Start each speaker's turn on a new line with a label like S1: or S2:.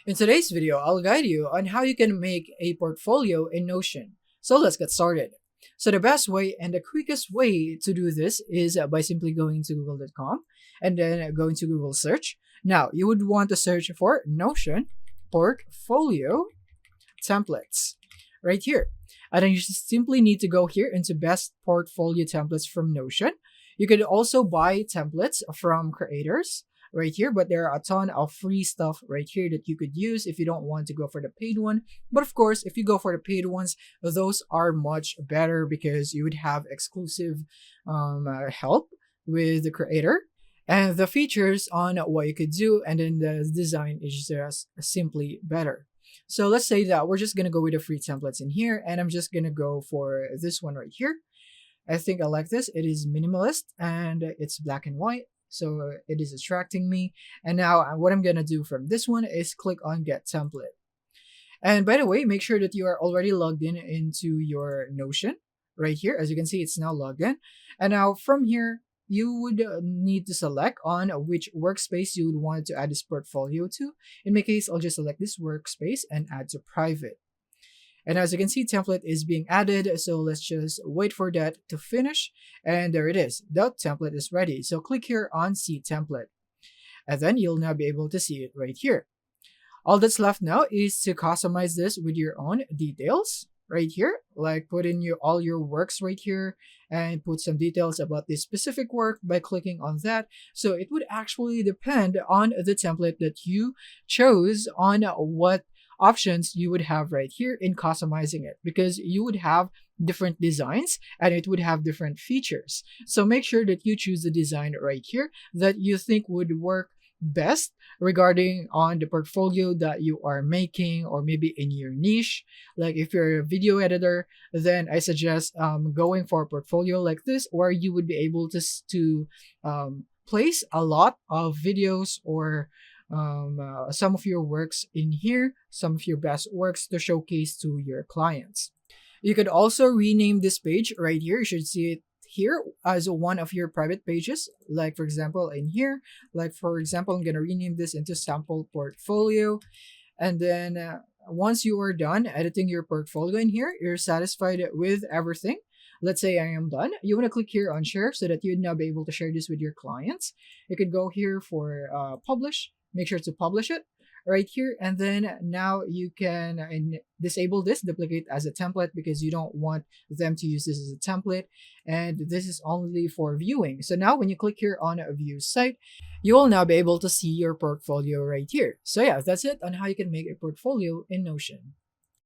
S1: In today's video, I'll guide you on how you can make a portfolio in Notion. So let's get started. So the best way and the quickest way to do this is by simply going to google.com and then going to Google search. Now, you would want to search for Notion portfolio templates right here. And then you just simply need to go here into best portfolio templates from Notion. You could also buy templates from creators right here, but there are a ton of free stuff right here that you could use if you don't want to go for the paid one. But of course, if you go for the paid ones, those are much better because you would have exclusive help with the creator and the features on what you could do, and then the design is just simply better. So let's say that we're just gonna go with the free templates in here, and I'm just gonna go for this one right here. I think I like this. It is minimalist and it's black and white, so it is attracting me. And now what I'm gonna do from this one is click on Get Template. And by the way, make sure that you are already logged in into your Notion right here. As you can see, it's now logged in. And now from here, you would need to select on which workspace you would want to add this portfolio to. In my case, I'll just select this workspace and add to private. And as you can see, template is being added. So let's just wait for that to finish. And there it is. The template is ready. So click here on See Template. And then you'll now be able to see it right here. All that's left now is to customize this with your own details right here. Like put in all your works right here and put some details about this specific work by clicking on that. So it would actually depend on the template that you chose on what options you would have right here in customizing it, because you would have different designs and it would have different features. So make sure that you choose the design right here that you think would work best regarding on the portfolio that you are making, or maybe in your niche. Like if you're a video editor, then I suggest going for a portfolio like this where you would be able to place a lot of videos or some of your works in here, some of your best works to showcase to your clients. You could also rename this page right here. You should see it here as one of your private pages. Like for example, in here, like for example, I'm going to rename this into sample portfolio. And then once you are done editing your portfolio in here, you're satisfied with everything. Let's say I am done. You want to click here on share so that you'd now be able to share this with your clients. You could go here for publish. Make sure to publish it right here, and then now you can disable this duplicate as a template because you don't want them to use this as a template, and this is only for viewing. So now when you click here on a view site, you will now be able to see your portfolio right here. So yeah, that's it on how you can make a portfolio in Notion.